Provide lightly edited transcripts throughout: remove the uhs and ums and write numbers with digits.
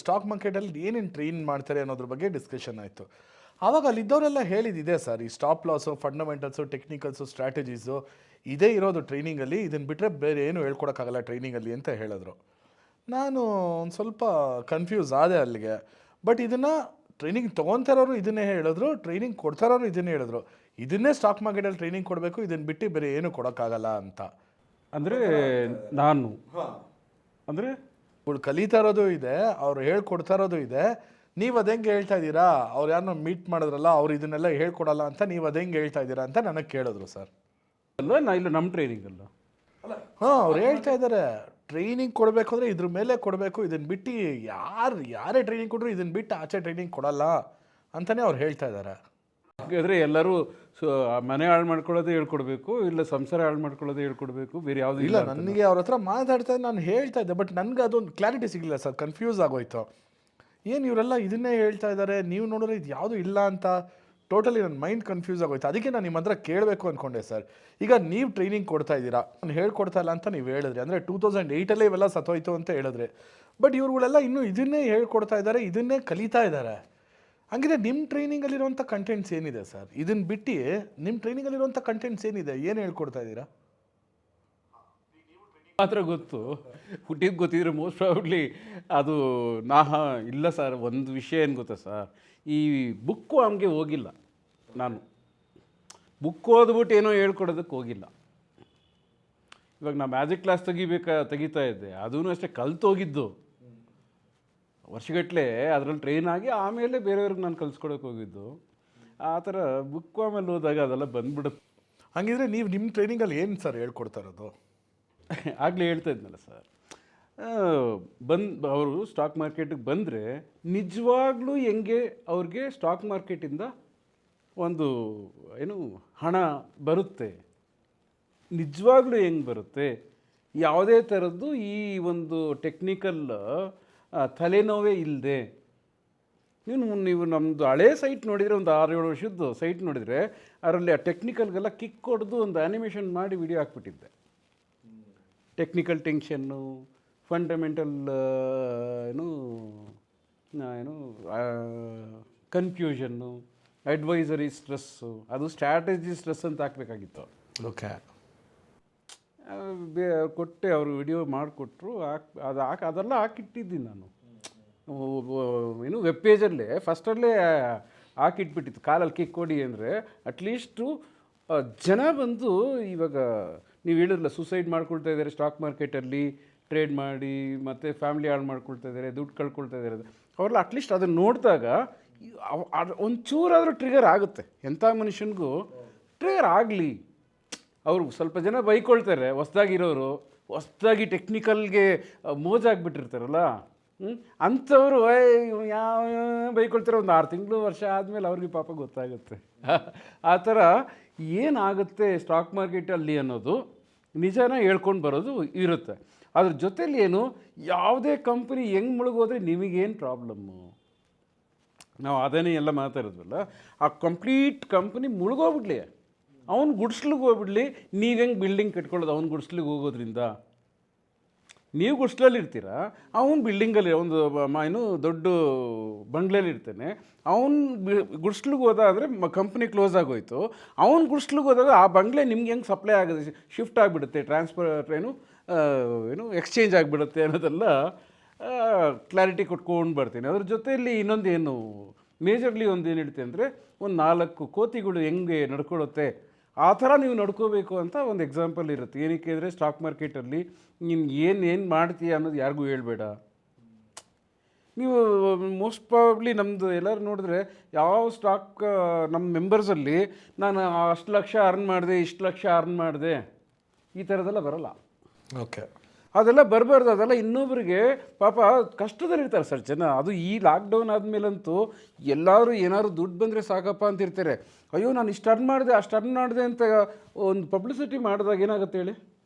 Stock ಮಾರ್ಕೆಟಲ್ಲಿ ಏನೇನು train ಮಾಡ್ತಾರೆ ಅನ್ನೋದ್ರ ಬಗ್ಗೆ ಡಿಸ್ಕಷನ್ ಆಯಿತು. ಆವಾಗ ಅಲ್ಲಿದ್ದವರೆಲ್ಲ ಹೇಳಿದಿದೆ ಸರ್, ಈ ಸ್ಟಾಪ್ ಲಾಸು, ಫಂಡಮೆಂಟಲ್ಸು, ಟೆಕ್ನಿಕಲ್ಸು, ಸ್ಟ್ರಾಟಜೀಸು ಇದೇ ಇರೋದು ಟ್ರೈನಿಂಗಲ್ಲಿ, ಇದನ್ನು ಬಿಟ್ಟರೆ ಬೇರೆ ಏನು ಹೇಳ್ಕೊಡೋಕ್ಕಾಗಲ್ಲ ಟ್ರೈನಿಂಗಲ್ಲಿ ಅಂತ ಹೇಳಿದ್ರು. ನಾನು ಒಂದು ಸ್ವಲ್ಪ ಕನ್ಫ್ಯೂಸ್ ಆದೆ ಅಲ್ಲಿಗೆ. ಬಟ್ ಇದನ್ನು ಟ್ರೈನಿಂಗ್ ತೊಗೊತಾರೋರು ಇದನ್ನೇ ಹೇಳಿದ್ರು, ಟ್ರೈನಿಂಗ್ ಕೊಡ್ತಾರೋರು ಇದನ್ನೇ ಹೇಳಿದ್ರು, ಇದನ್ನೇ ಸ್ಟಾಕ್ ಮಾರ್ಕೆಟಲ್ಲಿ ಟ್ರೈನಿಂಗ್ ಕೊಡಬೇಕು, ಇದನ್ನು ಬಿಟ್ಟು ಬೇರೆ ಏನು ಕೊಡೋಕ್ಕಾಗಲ್ಲ ಅಂತ. ಅಂದರೆ ನಾನು ಅಂದರೆ ಇವ್ರು ಕಲಿತಾ ಇರೋದು ಇದೆ, ಅವ್ರು ಹೇಳ್ಕೊಡ್ತಾ ಇರೋದು ಇದೆ. ನೀವು ಅದು ಹೆಂಗೆ ಹೇಳ್ತಾ ಇದ್ದೀರಾ, ಅವ್ರು ಯಾರನ್ನ ಮೀಟ್ ಮಾಡಿದ್ರಲ್ಲ ಅವ್ರು ಇದನ್ನೆಲ್ಲ ಹೇಳ್ಕೊಡಲ್ಲ ಅಂತ ನೀವು ಅದು ಹೆಂಗೆ ಹೇಳ್ತಾ ಇದ್ದೀರಾ ಅಂತ ನನಗೆ ಕೇಳಿದ್ರು ಸರ್. ಅಲ್ಲ ನಾ ಇಲ್ಲ ನಮ್ಮ ಟ್ರೈನಿಂಗ್ ಅಲ್ಲ. ಹಾಂ, ಅವ್ರು ಹೇಳ್ತಾ ಇದ್ದಾರೆ ಟ್ರೈನಿಂಗ್ ಕೊಡಬೇಕು ಅಂದರೆ ಇದ್ರ ಮೇಲೆ ಕೊಡಬೇಕು, ಇದನ್ನು ಬಿಟ್ಟು ಯಾರೇ ಟ್ರೈನಿಂಗ್ ಕೊಟ್ಟರು ಇದನ್ನು ಬಿಟ್ಟು ಆಚೆ ಟ್ರೈನಿಂಗ್ ಕೊಡಲ್ಲ ಅಂತಲೇ ಅವ್ರು ಹೇಳ್ತಾ ಇದ್ದಾರೆ. ಹಾಗಾದರೆ ಎಲ್ಲರೂ ಮನೆ ಹಾಳು ಮಾಡ್ಕೊಳ್ಳೋದೇ ಹೇಳ್ಕೊಡ್ಬೇಕು, ಇಲ್ಲ ಸಂಸಾರ ಹಾಳು ಮಾಡ್ಕೊಳ್ಳೋದೇ ಹೇಳ್ಕೊಡ್ಬೇಕು, ಬೇರೆ ಯಾವುದು ಇಲ್ಲ. ನನಗೆ ಅವ್ರ ಹತ್ರ ಮಾತಾಡ್ತಾ ನಾನು ಹೇಳ್ತಾ ಇದ್ದೆ, ಬಟ್ ನನಗೆ ಅದೊಂದು ಕ್ಲಾರಿಟಿ ಸಿಗಲಿಲ್ಲ ಸರ್, ಕನ್ಫ್ಯೂಸ್ ಆಗೋಯ್ತು. ಏನು ಇವರೆಲ್ಲ ಇದನ್ನೇ ಹೇಳ್ತಾ ಇದ್ದಾರೆ, ನೀವು ನೋಡಿದ್ರೆ ಇದು ಯಾವುದೂ ಇಲ್ಲ ಅಂತ ಟೋಟಲಿ ನನ್ನ ಮೈಂಡ್ ಕನ್ಫ್ಯೂಸ್ ಆಗೋಯ್ತು. ಅದಕ್ಕೆ ನಾನು ನಿಮ್ಮ ಹತ್ರ ಕೇಳಬೇಕು ಅಂದ್ಕೊಂಡೆ ಸರ್. ಈಗ ನೀವು ಟ್ರೈನಿಂಗ್ ಕೊಡ್ತಾ ಇದ್ದೀರಾ, ನಾನು ಹೇಳ್ಕೊಡ್ತಾ ಇಲ್ಲ ಅಂತ ನೀವು ಹೇಳಿದ್ರಿ, ಅಂದರೆ 2008 ಇವೆಲ್ಲ ಸತ್ತೋಯ್ತು ಅಂತ ಹೇಳಿದ್ರಿ. ಬಟ್ ಇವ್ರುಗಳೆಲ್ಲ ಇನ್ನೂ ಇದನ್ನೇ ಹೇಳ್ಕೊಡ್ತಾ ಇದ್ದಾರೆ, ಇದನ್ನೇ ಕಲಿತಾ ಇದ್ದಾರೆ. ಹಂಗಿದ್ರೆ ನಿಮ್ಮ ಟ್ರೈನಿಂಗಲ್ಲಿರುವಂಥ ಕಂಟೆಂಟ್ಸ್ ಏನಿದೆ ಸರ್? ಇದನ್ನು ಬಿಟ್ಟು ನಿಮ್ಮ ಟ್ರೈನಿಂಗಲ್ಲಿರುವಂಥ ಕಂಟೆಂಟ್ಸ್ ಏನಿದೆ, ಏನು ಹೇಳ್ಕೊಡ್ತಾ ಇದ್ದೀರಾ? ಮಾತ್ರ ಗೊತ್ತು, ಹುಟ್ಟಿದ್ದು ಗೊತ್ತಿದ್ರೆ ಮೋಸ್ಟ್ ಪ್ರಾಬಬ್ಲಿ ಅದು ಇಲ್ಲ ಸರ್. ಒಂದು ವಿಷಯ ಏನು ಗೊತ್ತಾ ಸರ್, ಈ ಬುಕ್ಕು ಹಂಗೆ ಹೋಗಿಲ್ಲ. ನಾನು ಬುಕ್ ಓದ್ಬಿಟ್ಟು ಏನೋ ಹೇಳ್ಕೊಡೋದಕ್ಕೆ ಹೋಗಿಲ್ಲ. ಇವಾಗ ನಾ ಮ್ಯಾಜಿಕ್ ಕ್ಲಾಸ್ ತೆಗಿತಾ ಇದ್ದೆ, ಅದೂ ಅಷ್ಟೇ ಕಲ್ತೋಗಿದ್ದು ವರ್ಷಗಟ್ಟಲೆ, ಅದರಲ್ಲಿ ಟ್ರೈನ್ ಆಗಿ ಆಮೇಲೆ ಬೇರೆಯವ್ರಿಗೆ ನಾನು ಕಲಿಸ್ಕೊಡೋಕೆ ಹೋಗಿದ್ದು. ಆ ಥರ ಬುಕ್ಕು ಆಮೇಲೆ ಹೋದಾಗ ಅದೆಲ್ಲ ಬಂದ್ಬಿಡುತ್ತೆ. ಹಾಗಿದ್ರೆ ನೀವು ನಿಮ್ಮ ಟ್ರೈನಿಂಗಲ್ಲಿ ಏನು ಸರ್ ಹೇಳ್ಕೊಡ್ತಾ ಇರೋದು? ಆಗಲೇ ಹೇಳ್ತಾ ಇದ್ನಲ್ಲ ಸರ್, ಅವರು ಸ್ಟಾಕ್ ಮಾರ್ಕೆಟಿಗೆ ಬಂದರೆ ನಿಜವಾಗ್ಲೂ ಹೆಂಗೆ ಅವ್ರಿಗೆ ಸ್ಟಾಕ್ ಮಾರ್ಕೆಟಿಂದ ಒಂದು ಹಣ ಬರುತ್ತೆ, ನಿಜವಾಗ್ಲೂ ಹೆಂಗೆ ಬರುತ್ತೆ, ಯಾವುದೇ ಥರದ್ದು ಈ ಒಂದು ಟೆಕ್ನಿಕಲ್ ತಲೆನೋವೇ ಇಲ್ಲದೆ. ನೀವು ನಮ್ಮದು ಹಳೇ ಸೈಟ್ ನೋಡಿದರೆ, ಒಂದು 6-7 ವರ್ಷದ್ದು ಸೈಟ್ ನೋಡಿದರೆ, ಅದರಲ್ಲಿ ಆ ಟೆಕ್ನಿಕಲ್ಗೆಲ್ಲ ಕಿಕ್ ಹೊಡೆದು ಒಂದು ಆ್ಯನಿಮೇಷನ್ ಮಾಡಿ ವಿಡಿಯೋ ಹಾಕ್ಬಿಟ್ಟಿದ್ದೆ. Technical tension, fundamental confusion, advisory stress, ಅದು ಸ್ಟ್ರಾಟಜಿ ಸ್ಟ್ರೆಸ್ ಅಂತ ಹಾಕಬೇಕಾಗಿತ್ತು. ಓಕೆ, ಕೊಟ್ಟೆ, ಅವರು ವಿಡಿಯೋ ಮಾಡಿಕೊಟ್ರು, ಅದೆಲ್ಲ ಹಾಕಿಟ್ಟಿದ್ದೀನಿ ನಾನು. ವೆಬ್ ಪೇಜಲ್ಲೇ ಫಸ್ಟಲ್ಲೇ ಹಾಕಿಟ್ಬಿಟ್ಟಿತ್ತು, ಕಾಲಲ್ಲಿ ಕಿಕ್ ಕೊಡಿ ಅಂದರೆ ಅಟ್ಲೀಸ್ಟು ಜನ ಬಂದು, ಇವಾಗ ನೀವು ಹೇಳಿದ್ರಲ್ಲ ಸೂಸೈಡ್ ಮಾಡ್ಕೊಳ್ತಾ ಇದ್ದಾರೆ ಸ್ಟಾಕ್ ಮಾರ್ಕೆಟಲ್ಲಿ ಟ್ರೇಡ್ ಮಾಡಿ, ಮತ್ತು ಫ್ಯಾಮಿಲಿ ಹಾಳು ಮಾಡ್ಕೊಳ್ತಾ ಇದ್ದಾರೆ, ದುಡ್ಡು ಕಳ್ಕೊಳ್ತಾ ಇದ್ದಾರೆ, ಅವರೆಲ್ಲ ಅಟ್ಲೀಸ್ಟ್ ಅದನ್ನು ನೋಡಿದಾಗ ಒಂಚೂರಾದರೂ ಟ್ರಿಗರ್ ಆಗುತ್ತೆ. ಎಂಥ ಮನುಷ್ಯನಿಗೂ ಟ್ರಿಗರ್ ಆಗಲಿ. ಅವರು ಸ್ವಲ್ಪ ಜನ ಬೈಕೊಳ್ತಾರೆ, ಹೊಸ್ದಾಗಿರೋರು, ಹೊಸ್ದಾಗಿ ಟೆಕ್ನಿಕಲ್ಗೆ ಮೋಜಾಗಿಬಿಟ್ಟಿರ್ತಾರಲ್ಲ, ಅಂಥವ್ರು ಯಾವ ಬೈಕೊಳ್ತಾರೆ. ಒಂದು 6 ತಿಂಗಳು ವರ್ಷ ಆದಮೇಲೆ ಅವ್ರಿಗೆ ಪಾಪ ಗೊತ್ತಾಗುತ್ತೆ. ಆ ಥರ ಏನಾಗುತ್ತೆ ಸ್ಟಾಕ್ ಮಾರ್ಕೆಟಲ್ಲಿ ಅನ್ನೋದು ನಿಜನ ಹೇಳ್ಕೊಂಡು ಬರೋದು ಇರುತ್ತೆ. ಅದ್ರ ಜೊತೆಲಿ ಯಾವುದೇ ಕಂಪ್ನಿ ಹೆಂಗೆ ಮುಳುಗೋದ್ರೆ ನಿಮಗೇನು ಪ್ರಾಬ್ಲಮ್ಮು, ನಾವು ಅದನ್ನೇ ಎಲ್ಲ ಮಾತಾಡೋದ್ವಲ್ಲ. ಆ ಕಂಪ್ಲೀಟ್ ಕಂಪ್ನಿ ಮುಳುಗೋಗ್ಬಿಡ್ಲಿ, ಅವ್ನು ಗುಡ್ಸ್ಲಿಗೆ ಹೋಗ್ಬಿಡ್ಲಿ. ನೀವು ಹೆಂಗೆ ಬಿಲ್ಡಿಂಗ್ ಕಟ್ಕೊಳ್ಳೋದು, ಅವ್ನು ಗುಡ್ಸ್ಲಿಗೆ ಹೋಗೋದ್ರಿಂದ? ನೀವು ಗುಡ್ಸ್ಲಲ್ಲಿ ಇರ್ತೀರ, ಅವ್ನು ಬಿಲ್ಡಿಂಗಲ್ಲಿ ಒಂದು ದೊಡ್ಡ ಬಂಗ್ಲೆಯಲ್ಲಿ ಇರ್ತಾನೆ. ಅವ್ನು ಗುಡ್ಸ್ಲಿಗೆ ಹೋದಾದರೆ ಕಂಪ್ನಿ ಕ್ಲೋಸ್ ಆಗೋಯ್ತು. ಅವ್ನು ಗುಡ್ಸ್ಲಿಗೆ ಹೋದಾಗ ಆ ಬಂಗ್ಲೆ ನಿಮ್ಗೆ ಹೆಂಗೆ ಸಪ್ಲೈ ಆಗೋದು, ಶಿಫ್ಟ್ ಆಗಿಬಿಡುತ್ತೆ, ಟ್ರಾನ್ಸ್ಫರ್ ಎಕ್ಸ್ಚೇಂಜ್ ಆಗಿಬಿಡುತ್ತೆ ಅನ್ನೋದೆಲ್ಲ ಕ್ಲಾರಿಟಿ ಕೊಟ್ಕೊಂಡು ಬರ್ತೀನಿ. ಅದ್ರ ಜೊತೆಯಲ್ಲಿ ಇನ್ನೊಂದೇನು ಮೇಜರ್ಲಿ ಒಂದು ಏನು ಹೇಳ್ತೀನಿ ಅಂದರೆ, ಒಂದು 4 ಕೋತಿಗಳು ಹೆಂಗೆ ನಡ್ಕೊಳ್ಳುತ್ತೆ ಆ ಥರ ನೀವು ನಡ್ಕೋಬೇಕು ಅಂತ ಒಂದು ಎಕ್ಸಾಂಪಲ್ ಇರುತ್ತೆ. ಏನಕ್ಕೆ ಅಂದರೆ, ಸ್ಟಾಕ್ ಮಾರ್ಕೆಟಲ್ಲಿ ನೀನು ಏನು ಮಾಡ್ತೀಯ ಅನ್ನೋದು ಯಾರಿಗೂ ಹೇಳ್ಬೇಡ. ನೀವು ಮೋಸ್ಟ್ ಪ್ರಾಬಬ್ಲಿ ನಮ್ಮದು ಎಲ್ಲರೂ ನೋಡಿದ್ರೆ, ಯಾವ ಸ್ಟಾಕ್ ನಮ್ಮ ಮೆಂಬರ್ಸಲ್ಲಿ ನಾನು ಅಷ್ಟು ಲಕ್ಷ ಅರ್ನ್ ಮಾಡಿದೆ, ಇಷ್ಟು ಲಕ್ಷ ಅರ್ನ್ ಮಾಡಿದೆ, ಈ ಥರದ್ದೆಲ್ಲ ಬರೋಲ್ಲ. ಓಕೆ, ಅದೆಲ್ಲ ಬರಬಾರ್ದು. ಅದೆಲ್ಲ ಇನ್ನೊಬ್ಬರಿಗೆ ಪಾಪ ಕಷ್ಟದಲ್ಲಿರ್ತಾರೆ ಸರ್ ಜನ. ಅದು ಈ ಲಾಕ್ಡೌನ್ ಆದಮೇಲಂತೂ ಎಲ್ಲರೂ ಏನಾದ್ರು ದುಡ್ಡು ಬಂದರೆ ಸಾಕಪ್ಪ ಅಂತಿರ್ತಾರೆ. ಅಯ್ಯೋ ನಾನು ಇಷ್ಟು ಅರ್ನ್ ಮಾಡಿದೆ, ಅಷ್ಟು ಅರ್ನ್ ಮಾಡಿದೆ ಅಂತ ಒಂದು ಪಬ್ಲಿಸಿಟಿ ಮಾಡಿದಾಗ ಏನಾಗುತ್ತೆ ಹೇಳಿ,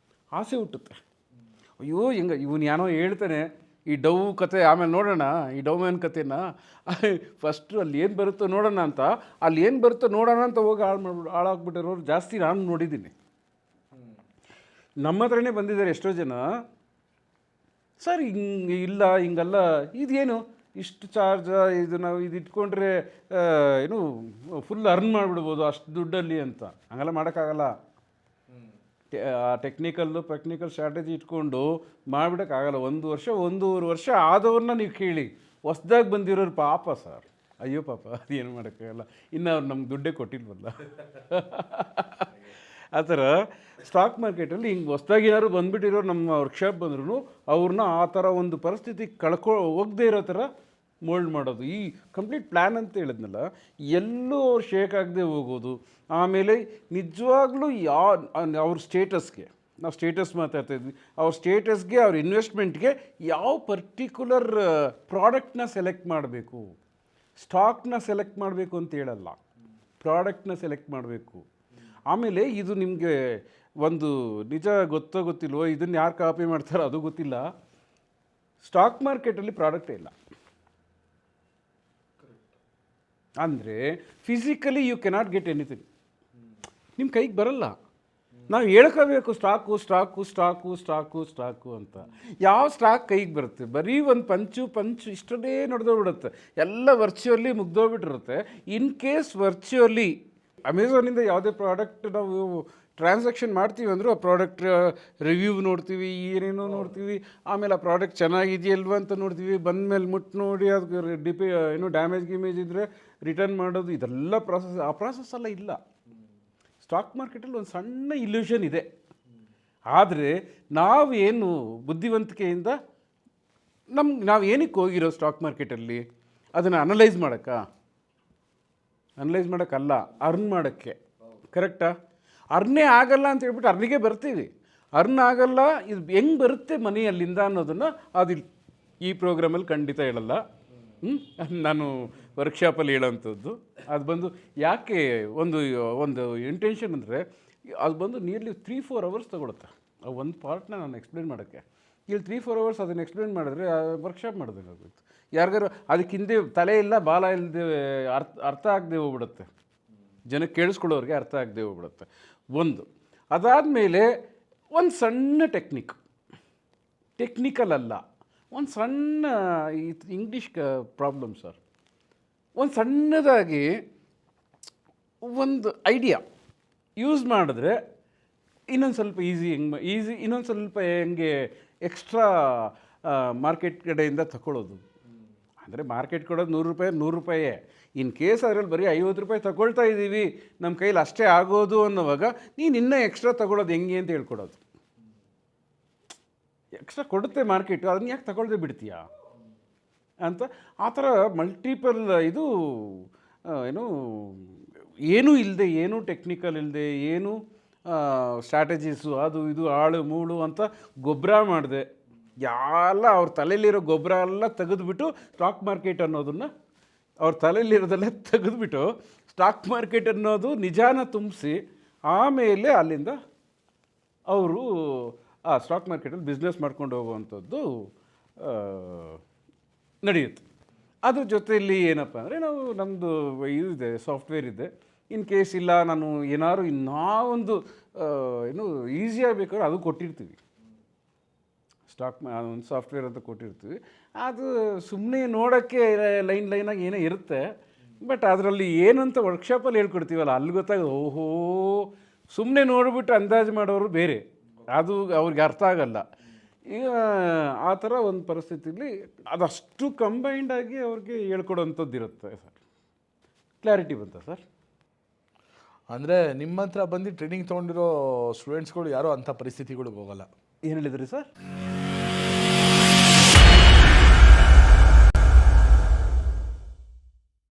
ಆಸೆ ಹುಟ್ಟುತ್ತೆ. ಅಯ್ಯೋ ಹಿಂಗೆ ಇವನು ಏನೋ ಹೇಳ್ತಾನೆ, ಈ ಡವ್ ಕತೆ ಆಮೇಲೆ ನೋಡೋಣ, ಈ ಡವ್ ಮ್ಯಾನ್ ಕತೆನ ಫಸ್ಟು ಅಲ್ಲಿ ಏನು ಬರುತ್ತೋ ನೋಡೋಣ ಅಂತ, ಅಲ್ಲಿ ಏನು ಬರುತ್ತೋ ನೋಡೋಣ ಅಂತ ಹೋಗಿ ಹಾಳಾಗ್ಬಿಟ್ಟಿರೋರು ಜಾಸ್ತಿ ನಾನು ನೋಡಿದ್ದೀನಿ. ನಮ್ಮ ಹತ್ರನೇ ಬಂದಿದ್ದಾರೆ ಎಷ್ಟೋ ಜನ. ಸರ್ ಹಿಂಗೆ ಇಲ್ಲ ಹಿಂಗಲ್ಲ, ಇದೇನು ಇಷ್ಟು ಚಾರ್ಜ್, ಇದು ನಾವು ಇದು ಇಟ್ಕೊಂಡ್ರೆ ಏನು ಫುಲ್ ಅರ್ನ್ ಮಾಡಿಬಿಡ್ಬೋದು ಅಷ್ಟು ದುಡ್ಡಲ್ಲಿ ಅಂತ. ಹಂಗೆಲ್ಲ ಮಾಡೋಕ್ಕಾಗಲ್ಲ. ಟೆಕ್ನಿಕಲ್ ಸ್ಟ್ರಾಟಜಿ ಇಟ್ಕೊಂಡು ಮಾಡಿಬಿಡೋಕ್ಕಾಗಲ್ಲ. 1 ವರ್ಷ 1.5 ವರ್ಷ ಆದವ್ರನ್ನ ನೀವು ಕೇಳಿ, ಹೊಸ್ದಾಗಿ ಬಂದಿರೋರು ಪಾಪ ಸರ್, ಅಯ್ಯೋ ಪಾಪ, ಅದೇನು ಮಾಡೋಕ್ಕಾಗಲ್ಲ. ಇನ್ನು ಅವ್ರು ನಮ್ಗೆ ದುಡ್ಡೇ ಕೊಟ್ಟಿಲ್ವಲ್ಲ. ಆ ಥರ ಸ್ಟಾಕ್ ಮಾರ್ಕೆಟಲ್ಲಿ ಹಿಂಗೆ ಹೊಸ್ದಾಗಿ ಏನಾದ್ರು ಬಂದುಬಿಟ್ಟಿರೋರು ನಮ್ಮ ವರ್ಕ್ಶಾಪ್ ಬಂದ್ರೂ ಅವ್ರನ್ನ ಆ ಥರ ಒಂದು ಪರಿಸ್ಥಿತಿ ಹೋಗದೇ ಇರೋ ಥರ ಮೋಲ್ಡ್ ಮಾಡೋದು. ಈ ಕಂಪ್ಲೀಟ್ ಪ್ಲ್ಯಾನ್ ಅಂತ ಹೇಳಿದ್ನಲ್ಲ, ಎಲ್ಲೂ ಅವ್ರು ಶೇಕ್ ಆಗದೆ ಹೋಗೋದು. ಆಮೇಲೆ ನಿಜವಾಗ್ಲೂ ಅವ್ರ ಸ್ಟೇಟಸ್ಗೆ, ನಾವು ಸ್ಟೇಟಸ್ ಮಾತಾಡ್ತಾ ಇದ್ವಿ, ಅವ್ರ ಸ್ಟೇಟಸ್ಗೆ ಅವ್ರ ಇನ್ವೆಸ್ಟ್ಮೆಂಟ್ಗೆ ಯಾವ ಪರ್ಟಿಕ್ಯುಲರ್ ಪ್ರಾಡಕ್ಟ್ನ ಸೆಲೆಕ್ಟ್ ಮಾಡಬೇಕು, ಸ್ಟಾಕ್ನ ಸೆಲೆಕ್ಟ್ ಮಾಡಬೇಕು ಅಂತ ಹೇಳಲ್ಲ, ಪ್ರಾಡಕ್ಟ್ನ ಸೆಲೆಕ್ಟ್ ಮಾಡಬೇಕು. ಆಮೇಲೆ ಇದು ನಿಮಗೆ ಒಂದು ನಿಜ ಗೊತ್ತೋ ಗೊತ್ತಿಲ್ವೋ, ಇದನ್ನು ಯಾರು ಕಾಪಿ ಮಾಡ್ತಾರೋ ಅದು ಗೊತ್ತಿಲ್ಲ, ಸ್ಟಾಕ್ ಮಾರ್ಕೆಟಲ್ಲಿ ಪ್ರಾಡಕ್ಟೇ ಇಲ್ಲ. ಅಂದರೆ physically you cannot get anything, ನಿಮ್ಮ ಕೈಗೆ ಬರಲ್ಲ. ನಾವು ಹೇಳ್ಕೋಬೇಕು stock stock stock stock stock ಅಂತ. ಯಾವ ಸ್ಟಾಕ್ ಕೈಗೆ ಬರುತ್ತೆ? ಬರೀ ಒಂದು ಪಂಚು ಇಷ್ಟೇ ನಡೆದೋಗ್ಬಿಡುತ್ತೆ, ಎಲ್ಲ ವರ್ಚುವಲಿ ಮುಗ್ದೋಗ್ಬಿಟ್ಟಿರುತ್ತೆ. ಇನ್ ಕೇಸ್ ವರ್ಚುವಲಿ ಅಮೆಝಾನಿಂದ ಯಾವುದೇ ಪ್ರಾಡಕ್ಟ್ ನಾವು ಟ್ರಾನ್ಸಾಕ್ಷನ್ ಮಾಡ್ತೀವಿ ಅಂದರೂ ಆ ಪ್ರಾಡಕ್ಟ್ ರಿವ್ಯೂ ನೋಡ್ತೀವಿ, ಏನೇನೋ ನೋಡ್ತೀವಿ, ಆಮೇಲೆ ಆ ಪ್ರಾಡಕ್ಟ್ ಚೆನ್ನಾಗಿದೆಯಲ್ವ ಅಂತ ನೋಡ್ತೀವಿ, ಬಂದಮೇಲೆ ಮುಟ್ಟು ನೋಡಿ ಅದು ಏನೋ ಡ್ಯಾಮೇಜ್ ಗಿಮೇಜ್ ಇದ್ದರೆ ರಿಟರ್ನ್ ಮಾಡೋದು, ಇದೆಲ್ಲ ಆ ಪ್ರಾಸೆಸ್ ಎಲ್ಲ ಇಲ್ಲ. ಸ್ಟಾಕ್ ಮಾರ್ಕೆಟಲ್ಲಿ ಒಂದು ಸಣ್ಣ ಇಲ್ಯೂಷನ್ ಇದೆ. ಆದರೆ ನಾವೇನು ಬುದ್ಧಿವಂತಿಕೆಯಿಂದ ನಾವು ಏನಕ್ಕೆ ಹೋಗಿರೋ ಸ್ಟಾಕ್ ಮಾರ್ಕೆಟಲ್ಲಿ, ಅದನ್ನು ಅನಲೈಸ್ ಮಾಡೋಕ್ಕಲ್ಲ, ಅರ್ನ್ ಮಾಡೋಕ್ಕೆ. ಕರೆಕ್ಟಾ? ಅರ್ನೇ ಆಗಲ್ಲ ಅಂತ ಹೇಳ್ಬಿಟ್ಟು ಅರ್ನಿಗೆ ಬರ್ತೀವಿ. ಅರ್ನ್ ಆಗಲ್ಲ, ಇದು ಹೆಂಗೆ ಬರುತ್ತೆ ಮನಿ ಅಲ್ಲಿಂದ ಅನ್ನೋದನ್ನು ಅದು ಈ ಪ್ರೋಗ್ರಾಮಲ್ಲಿ ಖಂಡಿತ ಹೇಳಲ್ಲ. ನಾನು ವರ್ಕ್ಶಾಪಲ್ಲಿ ಹೇಳೋವಂಥದ್ದು ಅದು ಬಂದು ಯಾಕೆ ಒಂದು ಇಂಟೆನ್ಷನ್ ಅಂದರೆ, ಅದು ಬಂದು ನಿಯರ್ಲಿ 3-4 ಅವರ್ಸ್ ತೊಗೊಳುತ್ತೆ ಆ ಒಂದು ಪಾರ್ಟ್ನ ನಾನು ಎಕ್ಸ್ಪ್ಲೇನ್ ಮಾಡೋಕ್ಕೆ. ಇಲ್ಲಿ 3-4 ಅವರ್ಸ್ ಅದನ್ನು ಎಕ್ಸ್ಪ್ಲೇನ್ ಮಾಡಿದ್ರೆ ವರ್ಕ್ಶಾಪ್ ಮಾಡೋದಾಗುತ್ತೆ. ಯಾರಿಗಾರು ಅದಕ್ಕೆ ಹಿಂದೆ ತಲೆ ಇಲ್ಲ ಬಾಲ ಇಲ್ಲದೆ ಅರ್ಥ ಆಗದೆ ಹೋಗ್ಬಿಡುತ್ತೆ, ಜನಕ್ಕೆ ಕೇಳಿಸ್ಕೊಳ್ಳೋರಿಗೆ ಅರ್ಥ ಆಗದೆ ಹೋಗ್ಬಿಡುತ್ತೆ. ಒಂದು ಅದಾದಮೇಲೆ ಒಂದು ಸಣ್ಣ ಟೆಕ್ನಿಕಲ್ ಅಲ್ಲ, ಒಂದು ಸಣ್ಣ ಇಂಗ್ಲೀಷ್ ಪ್ರಾಬ್ಲಮ್ ಸರ್. ಒಂದು ಸಣ್ಣದಾಗಿ ಒಂದು ಐಡಿಯಾ ಯೂಸ್ ಮಾಡಿದ್ರೆ ಇನ್ನೊಂದು ಸ್ವಲ್ಪ ಇನ್ನೊಂದು ಸ್ವಲ್ಪ ಹೆಂಗೆ ಎಕ್ಸ್ಟ್ರಾ ಮಾರ್ಕೆಟ್ ಕಡೆಯಿಂದ ತಗೊಳ್ಳೋದು. ಅಂದರೆ ಮಾರ್ಕೆಟ್ ಕೊಡೋದು ₹100 ಇನ್ ಕೇಸ್ ಅದರಲ್ಲಿ ಬರೀ ₹50 ತಗೊಳ್ತಾ ಇದ್ದೀವಿ, ನಮ್ಮ ಕೈಲಿ ಅಷ್ಟೇ ಆಗೋದು ಅನ್ನೋವಾಗ ನೀನು ಇನ್ನೂ ಎಕ್ಸ್ಟ್ರಾ ತಗೊಳ್ಳೋದು ಹೆಂಗೆ ಅಂತ ಹೇಳ್ಕೊಡೋದು. ಎಕ್ಸ್ಟ್ರಾ ಕೊಡುತ್ತೆ ಮಾರ್ಕೆಟು, ಅದನ್ನ ಯಾಕೆ ತಗೊಳ್ಳದೆ ಬಿಡ್ತೀಯಾ ಅಂತ. ಆ ಥರ ಮಲ್ಟಿಪಲ್ ಇದು ಏನೂ ಇಲ್ಲದೆ, ಏನೂ ಟೆಕ್ನಿಕಲ್ ಇಲ್ಲದೆ, ಏನೂ ಸ್ಟ್ರಾಟಜೀಸು ಅದು ಇದು ಆಳು ಮೂಳು ಅಂತ ಗೊಬ್ಬರ ಮಾಡಿದೆ. ಎಲ್ಲ ಅವ್ರ ತಲೆಯಲ್ಲಿರೋ ಗೊಬ್ಬರ ಎಲ್ಲ ತೆಗೆದುಬಿಟ್ಟು ಸ್ಟಾಕ್ ಮಾರ್ಕೆಟ್ ಅನ್ನೋದನ್ನು ಅವ್ರ ತಲೆಯಲ್ಲಿರೋದೆಲ್ಲ ತೆಗೆದುಬಿಟ್ಟು ಸ್ಟಾಕ್ ಮಾರ್ಕೆಟ್ ಅನ್ನೋದು ನಿಜಾನ ತುಂಬಿಸಿ ಆಮೇಲೆ ಅಲ್ಲಿಂದ ಅವರು ಆ ಸ್ಟಾಕ್ ಮಾರ್ಕೆಟಲ್ಲಿ ಬಿಸ್ನೆಸ್ ಮಾಡ್ಕೊಂಡು ಹೋಗುವಂಥದ್ದು ನಡೆಯುತ್ತೆ. ಅದ್ರ ಜೊತೆಯಲ್ಲಿ ಏನಪ್ಪ ಅಂದರೆ, ನಾವು ನಮ್ಮದು ಇದೆ ಸಾಫ್ಟ್ವೇರ್ ಇದೆ. ಇನ್ ಕೇಸ್ ಇಲ್ಲ ನಾನು ಏನಾದ್ರು ಒಂದು ಈಸಿಯಾಗಿ ಬೇಕಾದ್ರೆ ಅದು ಕೊಟ್ಟಿರ್ತೀವಿ. ಒಂದು ಸಾಫ್ಟ್ವೇರ್ ಅಂತ ಕೊಟ್ಟಿರ್ತೀವಿ. ಅದು ಸುಮ್ಮನೆ ನೋಡೋಕ್ಕೆ ಲೈನಾಗಿ ಏನೋ ಇರುತ್ತೆ, ಬಟ್ ಅದರಲ್ಲಿ ಏನಂತ ವರ್ಕ್ಶಾಪಲ್ಲಿ ಹೇಳ್ಕೊಡ್ತೀವಲ್ಲ ಅಲ್ಲಿ ಓಹೋ, ಸುಮ್ಮನೆ ನೋಡಿಬಿಟ್ಟು ಅಂದಾಜು ಮಾಡೋರು ಬೇರೆ, ಅದು ಅವ್ರಿಗೆ ಅರ್ಥ ಆಗಲ್ಲ. ಈಗ ಆ ಥರ ಒಂದು ಪರಿಸ್ಥಿತಿಲಿ ಅದಷ್ಟು ಕಂಬೈಂಡಾಗಿ ಅವ್ರಿಗೆ ಹೇಳ್ಕೊಡೋವಂಥದ್ದು ಇರುತ್ತೆ ಸರ್. ಕ್ಲಾರಿಟಿ ಬಂತಾ ಸರ್? ಅಂದರೆ ನಿಮ್ಮ ಹತ್ರ ಬಂದು ಟ್ರೈನಿಂಗ್ ತೊಗೊಂಡಿರೋ ಸ್ಟೂಡೆಂಟ್ಸ್ಗಳು ಯಾರೋ ಅಂಥ ಪರಿಸ್ಥಿತಿಗಳಿಗೆ ಹೋಗಲ್ಲ. ಏನು ಹೇಳಿದ್ರಿ ಸರ್?